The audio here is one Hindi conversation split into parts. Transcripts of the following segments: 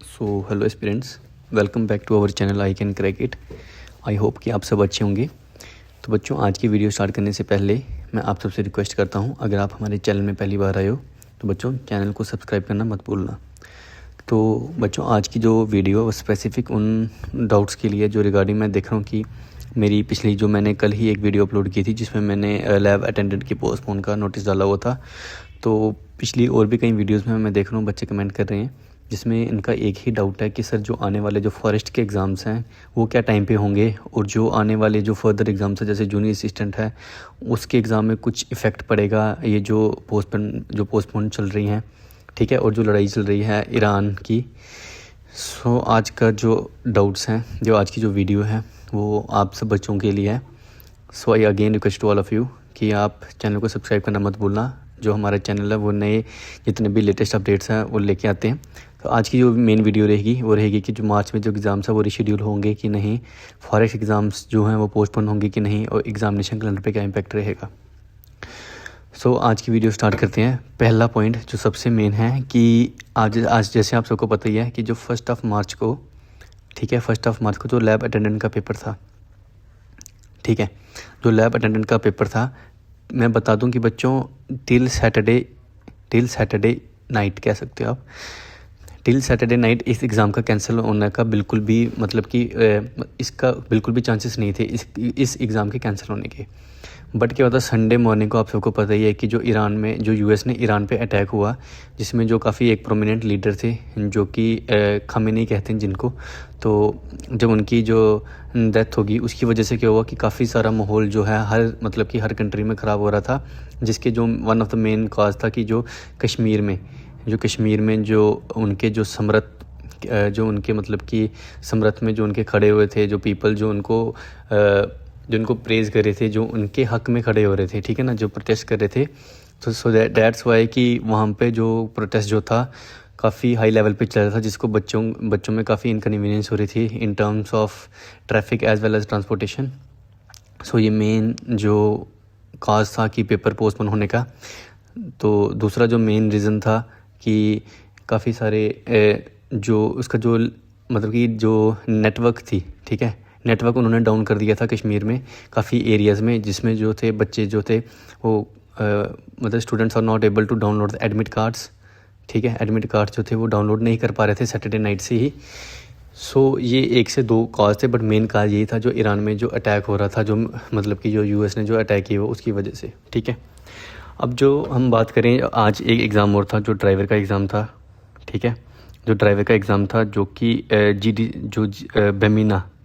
Hello aspirants, welcome back to our channel I can crack it. I hope कि आप सब अच्छे होंगे। तो बच्चों, आज की वीडियो स्टार्ट करने से पहले मैं आप सबसे रिक्वेस्ट करता हूं, अगर आप हमारे चैनल में पहली बार आए हो तो बच्चों चैनल को सब्सक्राइब करना मत भूलना। तो बच्चों, आज की जो वीडियो वो स्पेसिफ़िक उन डाउट्स के लिए जो रिगार्डिंग मैं देख रहा हूँ कि मेरी पिछली जो मैंने कल ही एक वीडियो अपलोड की थी जिसमें मैंने लैब अटेंडेंट की पोस्टपोन का नोटिस डाला हुआ था। तो पिछली और भी कई वीडियोज़ में मैं देख रहा हूँ बच्चे कमेंट कर रहे हैं जिसमें इनका एक ही डाउट है कि सर जो आने वाले जो फॉरेस्ट के एग्ज़ाम्स हैं वो क्या टाइम पे होंगे, और जो आने वाले जो फर्दर एग्ज़ाम्स हैं जैसे जूनियर असिस्टेंट है उसके एग्ज़ाम में कुछ इफ़ेक्ट पड़ेगा ये जो पोस्टपोन चल रही हैं, ठीक है, और जो लड़ाई चल रही है ईरान की। सो आज का जो डाउट्स हैं, जो आज की जो वीडियो है वो आप सब बच्चों के लिए है। So I again request to all of you कि आप चैनल को सब्सक्राइब करना मत भूलना। जो हमारा चैनल है वो नए जितने भी लेटेस्ट अपडेट्स हैं वो लेके आते हैं। तो आज की जो मेन वीडियो रहेगी वो रहेगी कि जो मार्च में जो एग्ज़ाम्स हैं वो रिशेड्यूल होंगे कि नहीं, फॉरेस्ट एग्ज़ाम्स जो हैं वो पोस्टपोन होंगे कि नहीं, और एग्ज़ामिनेशन कैलेंडर पे क्या इम्पैक्ट रहेगा। सो आज की वीडियो स्टार्ट करते हैं। पहला पॉइंट जो सबसे मेन है कि आज जैसे आप सबको पता ही है कि जो 1 मार्च को, ठीक है, 1 मार्च को जो लैब अटेंडेंट का पेपर था, ठीक है, जो लैब अटेंडेंट का पेपर था, मैं बता दूं कि बच्चों टिल सैटरडे नाइट कह सकते हो आप, टिल सैटरडे नाइट इस एग्ज़ाम का कैंसिल होने का बिल्कुल भी मतलब कि इसका बिल्कुल भी चांसेस नहीं थे इस एग्ज़ाम के कैंसिल होने के। बट क्या होता, संडे मॉर्निंग को आप सबको पता ही है कि जो ईरान में जो यूएस ने ईरान पे अटैक हुआ, जिसमें जो काफ़ी एक प्रोमिनेंट लीडर थे जो कि खमेनी कहते हैं जिनको, तो जब उनकी जो डेथ होगी उसकी वजह से क्या हुआ कि काफ़ी सारा माहौल जो है हर कंट्री में ख़राब हो रहा था, जिसके जो one of the main cause था कि जो कश्मीर में जो उनके जो समरत जो उनके मतलब कि समरत में जो उनके खड़े हुए थे जो पीपल जो उनको प्रेज़ कर रहे थे, जो उनके हक़ में खड़े हो रहे थे, ठीक है ना, जो प्रोटेस्ट कर रहे थे। तो सो दैट्स वाई कि वहाँ पे जो प्रोटेस्ट जो था काफ़ी हाई लेवल पे चल रहा था, जिसको बच्चों में काफ़ी इनकन्वीनियंस हो रही थी in terms of traffic as well as transportation. So ये मेन जो काज था कि पेपर पोस्टपोन होने का। तो दूसरा जो मेन रीज़न था कि काफ़ी सारे जो उसका जो मतलब कि जो नेटवर्क थी, ठीक है, नेटवर्क उन्होंने डाउन कर दिया था कश्मीर में काफ़ी एरियाज़ में, जिसमें जो थे बच्चे जो थे वो मतलब students are not able to download the admit cards, ठीक है, एडमिट कार्ड्स जो थे वो डाउनलोड नहीं कर पा रहे थे सैटरडे नाइट से ही। सो ये 1 से 2 कॉज थे, बट मेन कॉज यही था जो ईरान में जो अटैक हो रहा था, जो मतलब कि जो यूएस ने जो अटैक किया वो उसकी वजह से, ठीक है। अब जो हम बात करें, आज एक एग्ज़ाम और था जो ड्राइवर का एग्ज़ाम था, ठीक है, जो ड्राइवर का एग्ज़ाम था जो कि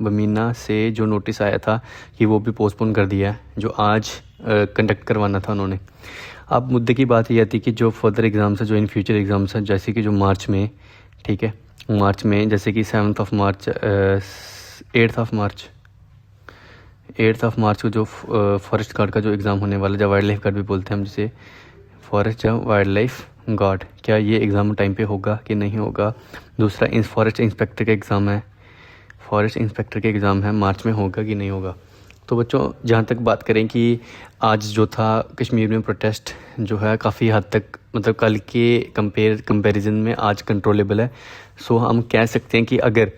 बमीना से जो नोटिस आया था कि वो भी पोस्टपोन कर दिया है, जो आज कंडक्ट करवाना था उन्होंने। अब मुद्दे की बात ये आती है कि जो फर्दर एग्ज़ाम्स है, जो इन फ्यूचर एग्ज़ाम्स हैं, जैसे कि जो मार्च में, ठीक है, मार्च में जैसे कि 8 मार्च 8 मार्च को जो फॉरेस्ट गार्ड का जो एग्ज़ाम होने वाला, जो वाइल्ड लाइफ गार्ड भी बोलते हैं हम जिसे, फॉरेस्ट या वाइल्ड लाइफ गार्ड, क्या ये एग्ज़ाम टाइम पे होगा कि नहीं होगा। दूसरा फॉरेस्ट इंस्पेक्टर का एग्ज़ाम है, मार्च में होगा कि नहीं होगा। तो बच्चों, जहाँ तक बात करें कि आज जो था कश्मीर में प्रोटेस्ट जो है काफ़ी हद तक मतलब कल के कंपैरिजन में आज कंट्रोलेबल है। सो हम कह सकते हैं कि अगर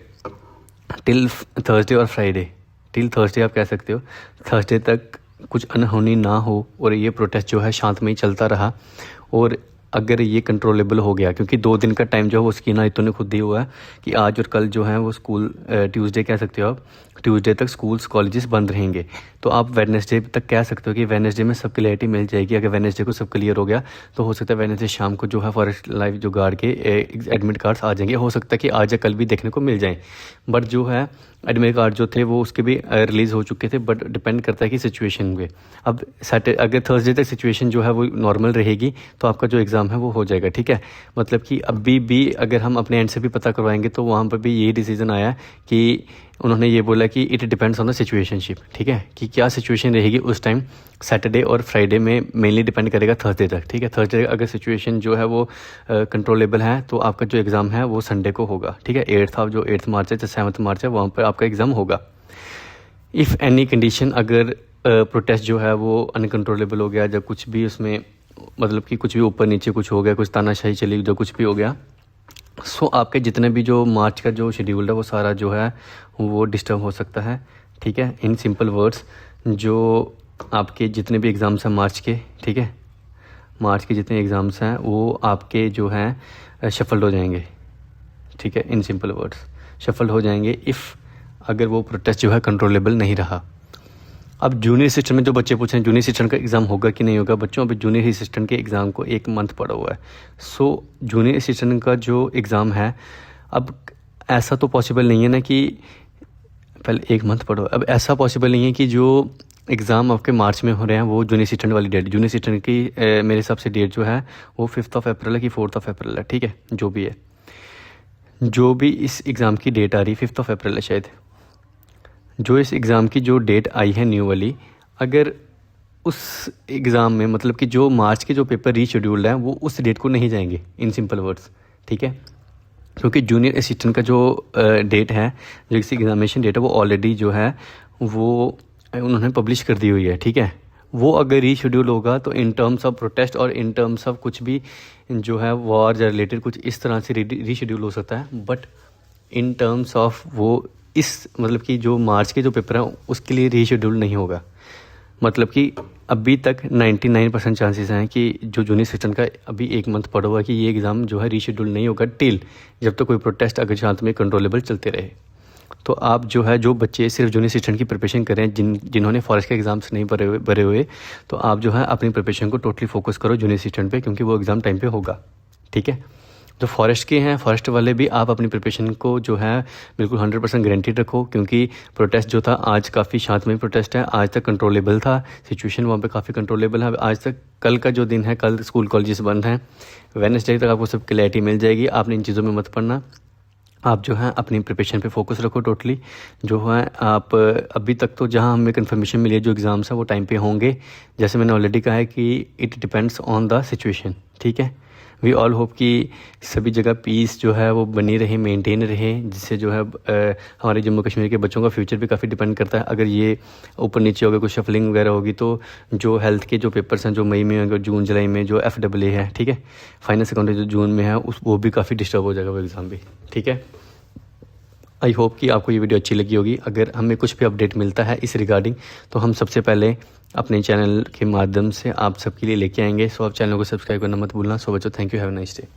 टिल थर्सडे आप कह सकते हो, थर्सडे तक कुछ अनहोनी ना हो और ये प्रोटेस्ट जो है शांतमय चलता रहा, और अगर ये कंट्रोलेबल हो गया, क्योंकि 2 दिन का टाइम जो है वो स्कीना इतो ने खुद ही हुआ है कि आज और कल जो है वो स्कूल ट्यूसडे कह सकते हो आप, ट्यूसडे तक स्कूल्स कॉलेजेस बंद रहेंगे। तो आप वेडनेसडे तक कह सकते हो कि वेडनेसडे में सब क्लियरिटी मिल जाएगी। अगर वेडनेसडे को सब क्लियर हो गया तो हो सकता है वेडनेसडे शाम को जो है फॉरेस्ट लाइफ जो गार्ड के एडमिट कार्ड्स आ जाएंगे। हो सकता है कि आज या कल भी देखने को मिल जाएँ, बट जो है एडमिट कार्ड जो थे वो उसके भी रिलीज़ हो चुके थे, बट डिपेंड करता है कि सिचुएशन पे। अब अगर थर्सडे तक सिचुएशन जो है वो नॉर्मल रहेगी तो आपका जो एग्ज़ाम है वो हो जाएगा, ठीक है। मतलब कि अभी भी अगर हम अपने एंड से भी पता करवाएंगे तो वहाँ पर भी यही डिसीजन आया कि उन्होंने ये बोला कि it depends on the situationship, ठीक है, कि क्या सिचुएशन रहेगी उस टाइम। सैटरडे और फ्राइडे में मेनली डिपेंड करेगा थर्सडे तक, ठीक है। थर्सडे अगर सिचुएशन जो है वो कंट्रोलेबल है तो आपका जो एग्ज़ाम है वो संडे को होगा, ठीक है। 8 मार्च है, 7 मार्च है, वहाँ पर आपका एग्ज़ाम होगा। इफ़ एनी कंडीशन अगर प्रोटेस्ट जो है वो अनकंट्रोलेबल हो गया, जब कुछ भी उसमें मतलब कि कुछ भी ऊपर नीचे कुछ हो गया, कुछ तानाशाही चली, जो कुछ भी हो गया, सो आपके जितने भी जो मार्च का जो शेड्यूल है वो सारा जो है वो डिस्टर्ब हो सकता है, ठीक है। इन सिंपल वर्ड्स, जो आपके जितने भी एग्ज़ाम्स हैं मार्च के, ठीक है, मार्च के जितने एग्ज़ाम्स हैं वो आपके जो हैं शफल्ड हो जाएंगे, ठीक है। इन सिंपल वर्ड्स शफल्ड हो जाएंगे इफ़ अगर वो प्रोटेस्ट जो है कंट्रोलेबल नहीं रहा। अब जूनियर असिस्टेंट में जो बच्चे पूछ रहे हैं जूनियर असिस्टेंट का एग्ज़ाम होगा कि नहीं होगा, बच्चों अभी जूनियर असिस्टेंट के एग्ज़ाम को 1 मंथ पड़ा हुआ है। सो जूनियर असिस्टेंट का जो एग्ज़ाम है, अब ऐसा तो पॉसिबल नहीं है ना कि पहले 1 मंथ पढ़ो, अब ऐसा पॉसिबल नहीं है कि जो एग्ज़ाम आपके मार्च में हो रहे हैं वो जूनियर असिस्टेंट वाली डेट, जूनियर असिस्टेंट की मेरे हिसाब से डेट जो है वो 5 अप्रैल है कि 4 अप्रैल है, ठीक है। जो भी है, जो भी इस एग्ज़ाम की डेट आ रही है 5 अप्रैल है शायद, जो इस एग्ज़ाम की जो डेट आई है न्यू वाली, अगर उस एग्ज़ाम में मतलब कि जो मार्च के जो पेपर रीशेड्यूल्ड हैं वो उस डेट को नहीं जाएंगे, इन सिंपल वर्ड्स, ठीक है। क्योंकि जूनियर असिस्टेंट का जो डेट है, जो इस एग्ज़ामिनेशन डेट है वो ऑलरेडी जो है वो उन्होंने पब्लिश कर दी हुई है, ठीक है। वो अगर रीशेड्यूल होगा तो इन टर्म्स ऑफ प्रोटेस्ट और इन टर्म्स ऑफ कुछ भी जो है वॉर रिलेटेड कुछ इस तरह से रीशेड्यूल हो सकता है, बट इन टर्म्स ऑफ वो इस मतलब कि जो मार्च के जो पेपर हैं उसके लिए रीशेड्यूल नहीं होगा। मतलब कि अभी तक 99% चांसेस हैं कि जो जूनियर असिस्टेंट का अभी 1 मंथ पड़ा हुआ है कि ये एग्ज़ाम जो है रीशेड्यूल नहीं होगा टिल जब तक कोई प्रोटेस्ट अगर शांत में कंट्रोलेबल चलते रहे। तो आप जो है, जो बच्चे सिर्फ जूनियर असिस्टेंट की प्रिपरेशन कर रहे हैं, जिन्होंने फॉरेस्ट के एग्ज़ाम्स नहीं भरे हुए, तो आप जो है अपनी प्रिपरेशन को टोटली फोकस करो जूनियर असिस्टेंट पे, क्योंकि वो एग्ज़ाम टाइम पे होगा, ठीक है। जो फॉरेस्ट के हैं, फॉरेस्ट वाले भी आप अपनी प्रिपरेशन को जो है बिल्कुल 100% गारंटीड रखो, क्योंकि प्रोटेस्ट जो था आज काफ़ी शांतमय प्रोटेस्ट है, आज तक कंट्रोलेबल था, सिचुएशन वहाँ पे काफ़ी कंट्रोलेबल है। आज तक कल का जो दिन है, कल स्कूल कॉलेजेस बंद हैं, वेडनेसडे तक आपको सब क्लैरिटी मिल जाएगी। आपने इन चीज़ों में मत पड़ना, आप जो है अपनी प्रिपरेशन पे फोकस रखो टोटली। जो है आप अभी तक तो जहाँ हमें कंफर्मेशन मिली है जो एग्ज़ाम्स हैं वो टाइम पे होंगे, जैसे मैंने ऑलरेडी कहा है कि it depends on the situation, ठीक है। वी ऑल होप कि सभी जगह पीस जो है वो बनी रहे, मेंटेन रहे, जिससे जो है हमारे जम्मू कश्मीर के बच्चों का फ्यूचर भी काफ़ी डिपेंड करता है। अगर ये ऊपर नीचे होगा, कुछ शफलिंग वगैरह होगी, तो जो हेल्थ के जो पेपर्स हैं जो मई में होंगे, जून जुलाई में जो FAA है, ठीक है, फाइनेंस अकाउंटेंट जो जून में है, वो भी काफ़ी डिस्टर्ब हो जाएगा वो एग्ज़ाम भी, ठीक है। आई होप कि आपको ये वीडियो अच्छी लगी होगी। अगर हमें कुछ भी अपडेट मिलता है इस रिगार्डिंग तो हम सबसे पहले अपने चैनल के माध्यम से आप सबके लिए लेके आएंगे। सो आप चैनल को सब्सक्राइब करना मत भूलना। सो बच्चों, thank you, have a nice day.